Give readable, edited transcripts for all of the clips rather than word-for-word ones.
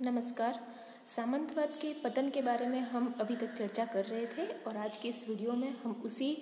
नमस्कार। सामंतवाद के पतन के बारे में हम अभी तक चर्चा कर रहे थे और आज की इस वीडियो में हम उसी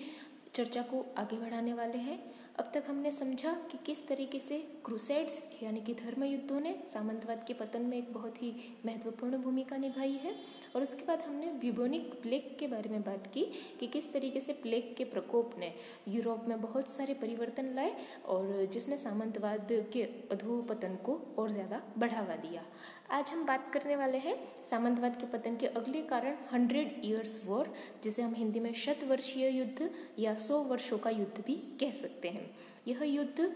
चर्चा को आगे बढ़ाने वाले हैं। अब तक हमने समझा कि किस तरीके से क्रूसेड्स यानी कि धर्म युद्धों ने सामंतवाद के पतन में एक बहुत ही महत्वपूर्ण भूमिका निभाई है और उसके बाद हमने ब्यूबोनिक प्लेग के बारे में बात की कि किस तरीके से प्लेग के प्रकोप ने यूरोप में बहुत सारे परिवर्तन लाए और जिसने सामंतवाद के अधोपतन को और ज़्यादा बढ़ावा दिया। आज हम बात करने वाले हैं सामंतवाद के पतन के अगले कारण 100 ईयर्स वॉर, जिसे हम हिंदी में शतवर्षीय युद्ध या 100 वर्षों का युद्ध भी कह सकते हैं। यह युद्ध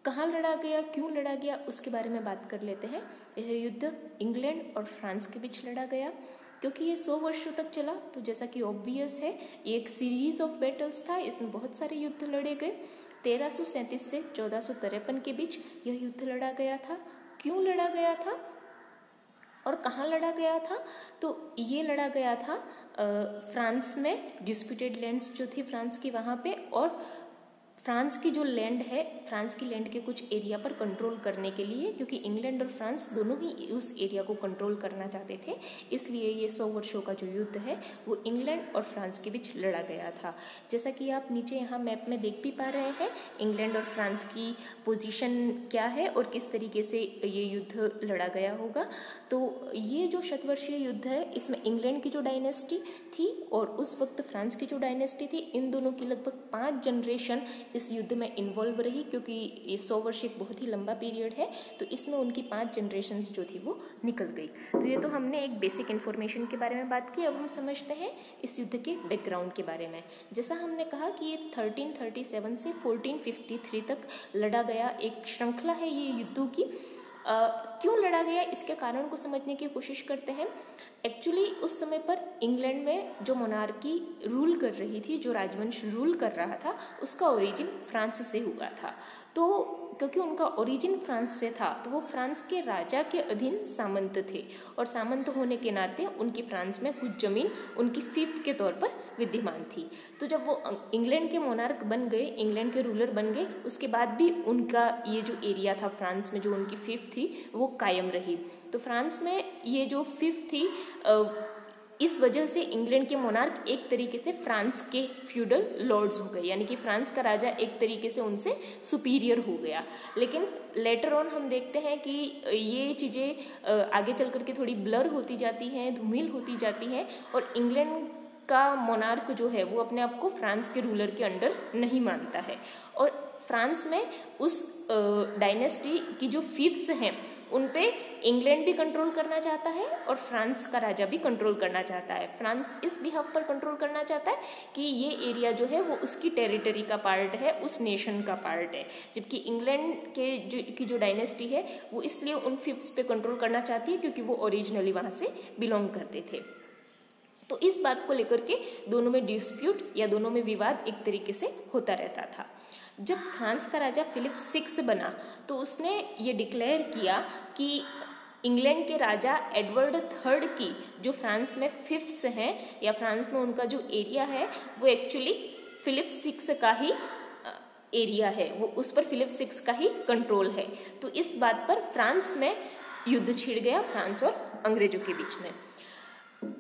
कहाँ लड़ा गया, क्यों लड़ा गया, उसके बारे में बात कर लेते हैं। यह युद्ध इंग्लैंड और फ्रांस के बीच लड़ा गया। क्योंकि ये 100 वर्षों तक चला तो जैसा कि ऑब्वियस है ये एक सीरीज ऑफ बैटल्स था, इसमें बहुत सारे युद्ध लड़े गए। 1337 से 1453 के बीच यह युद्ध लड़ा गया था। क्यों लड़ा गया था और कहाँ लड़ा गया था? तो ये लड़ा गया था फ्रांस में, डिस्प्यूटेड लैंड्स जो थी फ्रांस की वहाँ पे, और फ्रांस की जो लैंड है, फ्रांस की लैंड के कुछ एरिया पर कंट्रोल करने के लिए, क्योंकि इंग्लैंड और फ्रांस दोनों ही उस एरिया को कंट्रोल करना चाहते थे, इसलिए ये 100 वर्षों का जो युद्ध है वो इंग्लैंड और फ्रांस के बीच लड़ा गया था। जैसा कि आप नीचे यहाँ मैप में देख भी पा रहे हैं इंग्लैंड और फ्रांस की पोजीशन क्या है और किस तरीके से ये युद्ध लड़ा गया होगा। तो ये जो शतवर्षीय युद्ध है इसमें इंग्लैंड की जो डायनेस्टी थी और उस वक्त फ्रांस की जो डायनेस्टी थी, इन दोनों की लगभग 5 जनरेशन इस युद्ध में इन्वॉल्व रही। क्योंकि ये 100 वर्ष एक बहुत ही लंबा पीरियड है तो इसमें उनकी 5 जनरेशन्स जो थी वो निकल गई। तो ये तो हमने एक बेसिक इन्फॉर्मेशन के बारे में बात की। अब हम समझते हैं इस युद्ध के बैकग्राउंड के बारे में। जैसा हमने कहा कि ये 1337 से 1453 तक लड़ा गया एक श्रृंखला है ये युद्धों की। क्यों लड़ा गया इसके कारण को समझने की कोशिश करते हैं। एक्चुअली उस समय पर इंग्लैंड में जो मोनार्की रूल कर रही थी, जो राजवंश रूल कर रहा था, उसका ओरिजिन फ्रांस से हुआ था। तो क्योंकि उनका ओरिजिन फ्रांस से था तो वो फ्रांस के राजा के अधीन सामंत थे और सामंत होने के नाते उनकी फ्रांस में कुछ जमीन उनकी फीफ के तौर पर विद्यमान थी। तो जब वो इंग्लैंड के मोनार्क बन गए, इंग्लैंड के रूलर बन गए, उसके बाद भी उनका ये जो एरिया था फ्रांस में जो उनकी फीफ थी वो कायम रही। तो फ्रांस में ये जो फीफ थी इस वजह से इंग्लैंड के मोनार्क एक तरीके से फ्रांस के फ्यूडल लॉर्ड्स हो गए, यानी कि फ्रांस का राजा एक तरीके से उनसे सुपीरियर हो गया। लेकिन लेटर ऑन हम देखते हैं कि ये चीज़ें आगे चल करके थोड़ी ब्लर होती जाती हैं, धूमिल होती जाती हैं और इंग्लैंड का मोनार्क जो है वो अपने आप को फ्रांस के रूलर के अंडर नहीं मानता है और फ्रांस में उस डायनेस्टी की जो फीफ्स हैं उन पे इंग्लैंड भी कंट्रोल करना चाहता है और फ्रांस का राजा भी कंट्रोल करना चाहता है। फ्रांस इस बिहाफ पर कंट्रोल करना चाहता है कि ये एरिया जो है वो उसकी टेरिटरी का पार्ट है, उस नेशन का पार्ट है, जबकि इंग्लैंड की जो डायनेस्टी है वो इसलिए उन फिफ्स पे कंट्रोल करना चाहती है क्योंकि वो ओरिजिनली वहाँ से बिलोंग करते थे। तो इस बात को लेकर के दोनों में डिस्प्यूट या दोनों में विवाद एक तरीके से होता रहता था। जब फ्रांस का राजा फिलिप 6 बना तो उसने ये डिक्लेयर किया कि इंग्लैंड के राजा एडवर्ड III की जो फ्रांस में फिफ्स हैं या फ्रांस में उनका जो एरिया है वो एक्चुअली फिलिप 6 का ही एरिया है, वो उस पर फिलिप 6 का ही कंट्रोल है। तो इस बात पर फ्रांस में युद्ध छिड़ गया, फ्रांस और अंग्रेजों के बीच में।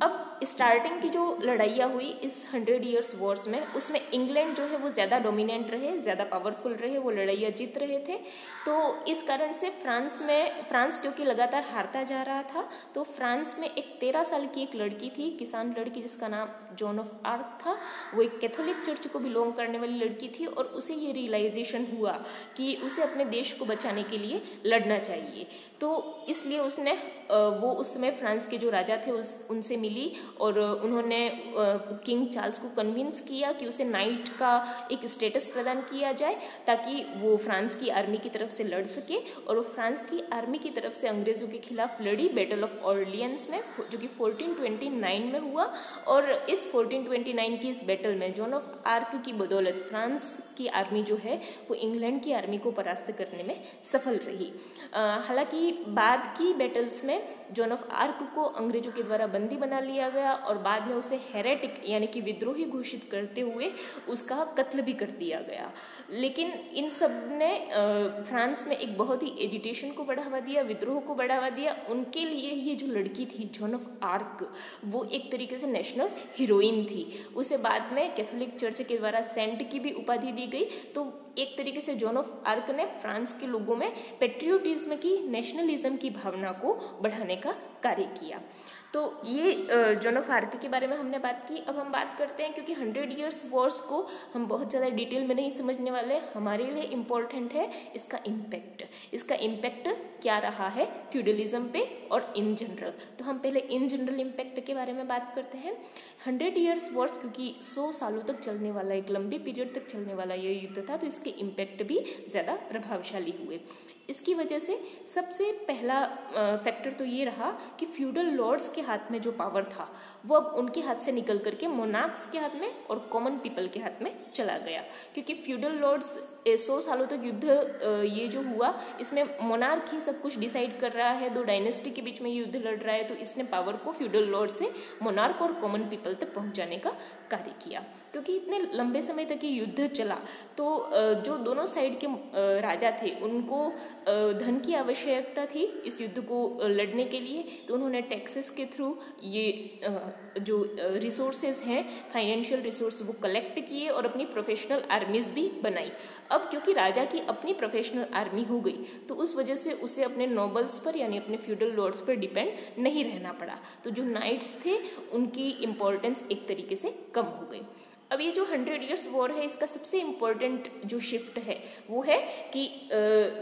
अब स्टार्टिंग की जो लड़ाइयाँ हुई इस 100 ईयर्स वॉर्स में, उसमें इंग्लैंड जो है वो ज़्यादा डोमिनेंट रहे, ज़्यादा पावरफुल रहे, वो लड़ाइयाँ जीत रहे थे। तो इस कारण से फ्रांस क्योंकि लगातार हारता जा रहा था तो फ्रांस में एक 13 साल की एक लड़की थी, किसान लड़की, जिसका नाम जॉन ऑफ आर्क था। वो एक कैथोलिक चर्च को बिलोंग करने वाली लड़की थी और उसे ये रियलाइजेशन हुआ कि उसे अपने देश को बचाने के लिए लड़ना चाहिए। तो इसलिए उसने वो उस समय फ्रांस के जो राजा थे उनसे मिली और उन्होंने किंग चार्ल्स को कन्विंस किया कि उसे नाइट का एक स्टेटस प्रदान किया जाए ताकि वो फ्रांस की आर्मी की तरफ से लड़ सके। और वो फ्रांस की आर्मी की तरफ से अंग्रेज़ों के खिलाफ लड़ी बैटल ऑफ ऑर्लियंस में, जो कि 1429 में हुआ। और इस 1429 की इस बैटल में जॉन ऑफ आर्क की बदौलत फ्रांस की आर्मी जो है वो इंग्लैंड की आर्मी को परास्त करने में सफल रही। हालांकि बाद की बैटल्स में जॉन ऑफ आर्क को अंग्रेजों के द्वारा बंदी बना लिया गया और बाद में उसे हेरेटिक यानी कि विद्रोही घोषित करते हुए उसका कत्ल भी कर दिया गया। लेकिन इन सब ने फ्रांस में एक बहुत ही एजिटेशन को बढ़ावा दिया, विद्रोह को बढ़ावा दिया। उनके लिए ये जो लड़की थी जॉन ऑफ आर्क, वो एक तरीके से नेशनल हीरोइन थी। उसे बाद में कैथोलिक चर्च के द्वारा सेंट की भी उपाधि दी गई। तो एक तरीके से जॉन ऑफ आर्क ने फ्रांस के लोगों में पेट्रियोटिज्म की, नेशनलिज्म की भावना को बढ़ाने का कार्य किया। तो ये जॉन ऑफ आर्क के बारे में हमने बात की। अब हम बात करते हैं, क्योंकि 100 ईयर्स वॉर्स को हम बहुत ज़्यादा डिटेल में नहीं समझने वाले, हमारे लिए इम्पोर्टेंट है इसका इम्पैक्ट। इसका इम्पैक्ट क्या रहा है फ्यूडलिज्म पे और इन जनरल। तो हम पहले इन जनरल इम्पैक्ट के बारे में बात करते हैं। 100 ईयर्स वॉर्स क्योंकि 100 सालों तक चलने वाला, एक लंबी पीरियड तक चलने वाला ये युद्ध था, तो इसके इम्पैक्ट भी ज़्यादा प्रभावशाली हुए। इसकी वजह से सबसे पहला फैक्टर तो ये रहा कि फ्यूडल लॉर्ड्स के हाथ में जो पावर था वो अब उनके हाथ से निकल करके मोनार्क्स के हाथ में और कॉमन पीपल के हाथ में चला गया। क्योंकि फ्यूडल लॉर्ड्स 100 सालों तक युद्ध ये जो हुआ, इसमें मोनार्क ही सब कुछ डिसाइड कर रहा है, 2 डायनेस्टी के बीच में युद्ध लड़ रहा है, तो इसने पावर को फ्यूडल लॉर्ड से मोनार्क और कॉमन पीपल तक पहुंचाने का कार्य किया। क्योंकि इतने लंबे समय तक ये युद्ध चला, तो जो दोनों साइड के राजा थे उनको धन की आवश्यकता थी इस युद्ध को लड़ने के लिए। तो उन्होंने टैक्सेस के थ्रू ये जो रिसोर्सेज हैं, फाइनेंशियल रिसोर्स, वो कलेक्ट किए और अपनी प्रोफेशनल आर्मीज भी बनाई। अब क्योंकि राजा की अपनी प्रोफेशनल आर्मी हो गई, तो उस वजह से उसे अपने नोबल्स पर यानी अपने फ्यूडल लॉर्ड्स पर डिपेंड नहीं रहना पड़ा। तो जो नाइट्स थे उनकी इम्पोर्टेंस एक तरीके से कम हो गई। अब ये जो 100 ईयर्स वॉर है, इसका सबसे इम्पोर्टेंट जो शिफ्ट है वो है कि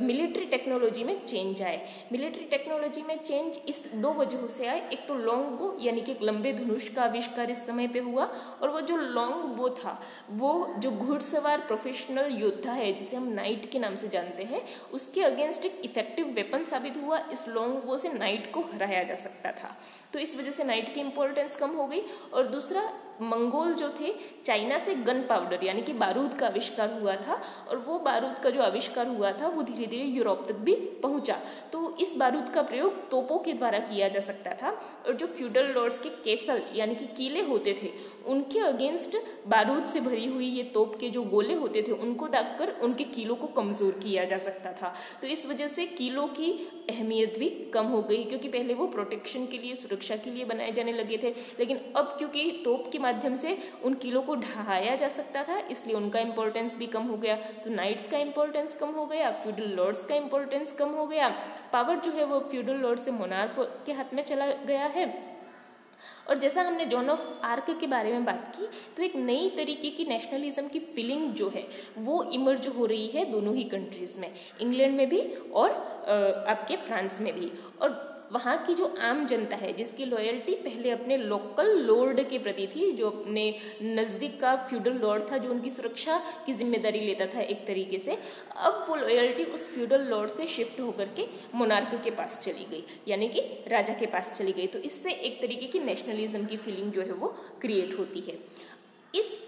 मिलिट्री टेक्नोलॉजी में चेंज आए। मिलिट्री टेक्नोलॉजी में चेंज इस 2 वजहों से आए। एक तो लॉन्ग बो यानी कि एक लंबे धनुष का आविष्कार इस समय पे हुआ, और वो जो लॉन्ग बो था वो जो घुड़सवार प्रोफेशनल योद्धा है जिसे हम नाइट के नाम से जानते हैं, उसके अगेंस्ट एक इफेक्टिव वेपन साबित हुआ। इस लॉन्ग बो से नाइट को हराया जा सकता था, तो इस वजह से नाइट की इंपॉर्टेंस कम हो गई। और दूसरा, मंगोल जो थे, चाइना से गन पाउडर यानी कि बारूद का आविष्कार हुआ था, और वो बारूद का जो आविष्कार हुआ था वो धीरे धीरे यूरोप तक भी पहुंचा। तो इस बारूद का प्रयोग तोपों के द्वारा किया जा सकता था, और जो फ्यूडल लॉर्ड्स के केसल यानी कि किले होते थे उनके अगेंस्ट बारूद से भरी हुई ये तोप के जो गोले होते थे उनको दागकर उनके किलों को कमजोर किया जा सकता था। तो इस वजह से किलों की अहमियत भी कम हो गई, क्योंकि पहले वो प्रोटेक्शन के लिए, सुरक्षा के लिए बनाए जाने लगे थे, लेकिन अब क्योंकि तोप के माध्यम से उन किलों को ढहाया जा सकता था, इसलिए उनका इंपॉर्टेंस भी कम हो गया। तो नाइट्स का इंपॉर्टेंस कम हो गया, फ्यूडल लॉर्ड्स का इंपॉर्टेंस कम हो गया, पावर जो है वो फ्यूडल लॉर्ड से मोनार्क के हाथ में चला गया है। और जैसा हमने जॉन ऑफ आर्क के बारे में बात की, तो एक नई तरीके की नेशनलिज्म की फीलिंग जो है वो इमर्ज हो रही है दोनों ही कंट्रीज में, इंग्लैंड में भी और आपके फ्रांस में भी। और वहाँ की जो आम जनता है जिसकी लॉयल्टी पहले अपने लोकल लॉर्ड के प्रति थी, जो अपने नज़दीक का फ्यूडल लॉर्ड था जो उनकी सुरक्षा की जिम्मेदारी लेता था एक तरीके से, अब वो लॉयल्टी उस फ्यूडल लॉर्ड से शिफ्ट होकर के मोनार्क के पास चली गई, यानी कि राजा के पास चली गई। तो इससे एक तरीके की नेशनलिज्म की फीलिंग जो है वो क्रिएट होती है। इस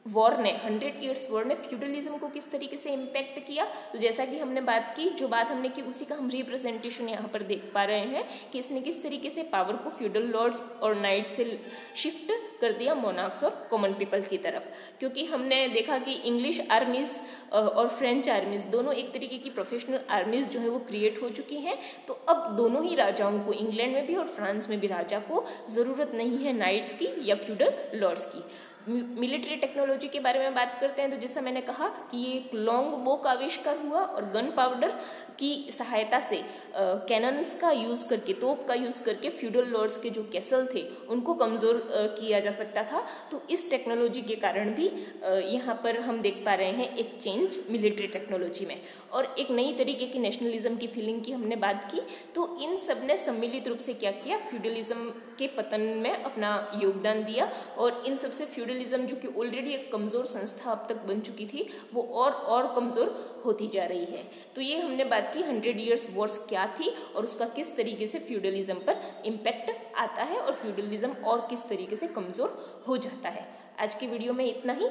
वॉर ने, 100 ईयर्स वॉर ने फ्यूडलिज्म को किस तरीके से इम्पैक्ट किया, तो जैसा कि हमने बात की, जो बात हमने की उसी का हम रिप्रेजेंटेशन यहाँ पर देख पा रहे हैं कि इसने किस तरीके से पावर को फ्यूडल लॉर्ड्स और नाइट से शिफ्ट कर दिया मोनार्क्स और कॉमन पीपल की तरफ। क्योंकि हमने देखा कि इंग्लिश आर्मीज और फ्रेंच आर्मीज दोनों एक तरीके की प्रोफेशनल आर्मीज जो है वो क्रिएट हो चुकी हैं। तो अब दोनों ही राजाओं को, इंग्लैंड में भी और फ्रांस में भी, राजा को ज़रूरत नहीं है नाइट्स की या फ्यूडल लॉर्ड्स की। मिलिट्री टेक्नोलॉजी के बारे में बात करते हैं, तो जैसा मैंने कहा कि ये एक लॉन्ग बो का आविष्कार हुआ और गन पाउडर की सहायता से कैनन्स का यूज़ करके, तोप का यूज़ करके फ्यूडल लॉर्ड्स के जो कैसल थे उनको कमज़ोर किया जा सकता था। तो इस टेक्नोलॉजी के कारण भी यहाँ पर हम देख पा रहे हैं एक चेंज मिलिट्री टेक्नोलॉजी में। और एक नई तरीके की नेशनलिज्म की फीलिंग की हमने बात की। तो इन सब ने सम्मिलित रूप से क्या किया, फ्यूडलिज्म के पतन में अपना योगदान दिया, और इन सबसे फ्यूडलिज्म जो कि ऑलरेडी एक कमज़ोर संस्था अब तक बन चुकी थी वो और कमज़ोर होती जा रही है। तो ये हमने बात की 100 ईयर्स वॉर्स क्या थी और उसका किस तरीके से फ्यूडलिज्म पर इम्पैक्ट आता है और फ्यूडलिज्म और किस तरीके से कमज़ोर हो जाता है। आज की वीडियो में इतना ही।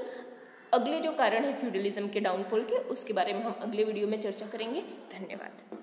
अगले जो कारण है फ्यूडलिज्म के डाउनफॉल के, उसके बारे में हम अगले वीडियो में चर्चा करेंगे। धन्यवाद।